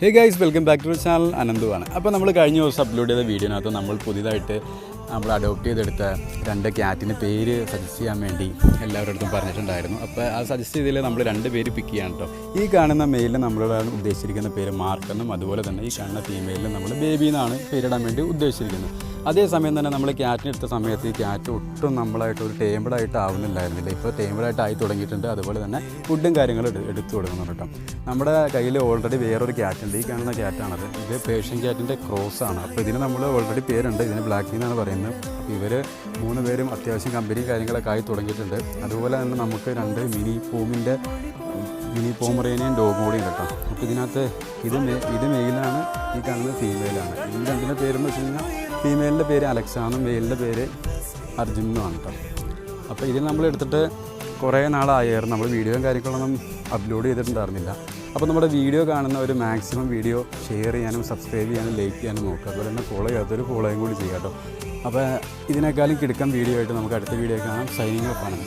Hey guys, welcome back to channel. അനന്തുവാണ്. അപ്പോൾ നമ്മൾ കഴിഞ്ഞ ദിവസം അപ്ലോഡ് ചെയ്ത വീഡിയോനകത്ത് നമ്മൾ പുതിയതായിട്ട് നമ്മൾ അഡോപ്റ്റ് ചെയ്തെടുത്ത 2 ക്യാറ്റിന് പേര് സജസ്റ്റ് ചെയ്യാൻ വേണ്ടി എല്ലാവരുടെ അടുത്തും പറഞ്ഞിട്ടുണ്ടായിരുന്നു. അപ്പോൾ ആ സജസ്റ്റ് ചെയ്തതിൽ നമ്മൾ 2 പേര് പിക്ക് ചെയ്യാൻ കേട്ടോ. ഈ കാണുന്ന മെയിലിന് നമ്മളോടാണ് ഉദ്ദേശിച്ചിരിക്കുന്ന പേര് മാർക്കെന്നും, അതുപോലെ തന്നെ ഈ കാണുന്ന ഫീമെയിലിന് നമ്മൾ ബേബി എന്നാണ് പേരിടാൻ വേണ്ടി ഉദ്ദേശിച്ചിരിക്കുന്നത്. അതേസമയം തന്നെ നമ്മൾ ക്യാറ്റിന് എടുത്ത സമയത്ത് ഈ ക്യാറ്റ് ഒട്ടും നമ്മളായിട്ട് ഒരു ടേംബിളായിട്ട് ആവുന്നില്ലായിരുന്നില്ല. ഇപ്പോൾ ടേംബിളായിട്ട് ആയി തുടങ്ങിയിട്ടുണ്ട്. അതുപോലെ തന്നെ ഫുഡും കാര്യങ്ങളും എടുത്തു കൊടുക്കുന്നുണ്ട് കേട്ടോ. നമ്മുടെ കയ്യിൽ ഓൾറെഡി വേറൊരു ക്യാറ്റുണ്ട്. ഈ കാണുന്ന ക്യാറ്റാണത്. ഇത് പേർഷ്യൻ ക്യാറ്റിൻ്റെ ക്രോസാണ്. അപ്പോൾ ഇതിന് നമ്മൾ ഓൾറെഡി പേരുണ്ട്. ഇതിന് ബ്ലാക്ക് എന്നാണ് പറയുന്നത്. അപ്പോൾ ഇവർ 3 പേരും അത്യാവശ്യം കമ്പനി കാര്യങ്ങളൊക്കെ ആയി തുടങ്ങിയിട്ടുണ്ട്. അതുപോലെ തന്നെ നമുക്ക് 2 മിനി പോമറേനിയൻ ഡോഗ് കൂടി ഉണ്ട് കേട്ടോ. അപ്പോൾ ഇതിനകത്ത് ഇത് മെയിലാണ്, ഈ കാണുന്നത് ഫീമെയിലാണ്. ഈ 2 പേരെന്ന് വെച്ച് കഴിഞ്ഞാൽ ഫീമെയിലിൻ്റെ പേര് അലക്സാന്നും മെയിലിൻ്റെ പേര് അർജുനുമാണ് കേട്ടോ. അപ്പോൾ ഇതിൽ നമ്മൾ എടുത്തിട്ട് കുറേ നാളായിരുന്നു. നമ്മൾ വീഡിയോയും കാര്യങ്ങളൊന്നും അപ്ലോഡ് ചെയ്തിട്ടുണ്ടായിരുന്നില്ല. അപ്പോൾ നമ്മുടെ വീഡിയോ കാണുന്ന ഒരു മാക്സിമം വീഡിയോ ഷെയർ ചെയ്യാനും സബ്സ്ക്രൈബ് ചെയ്യാനും ലൈക്ക് ചെയ്യാനും നോക്കുക. അതുപോലെ തന്നെ ഫോളോ ചെയ്യാത്തൊരു ഫോളോയും കൂടി ചെയ്യുക കേട്ടോ. അപ്പോൾ ഇതിനേക്കാളും കിടക്കാൻ വീഡിയോ ആയിട്ട് നമുക്ക് അടുത്ത വീഡിയോ കാണാം. സൈനിങ് ഓഫ് ആണ്.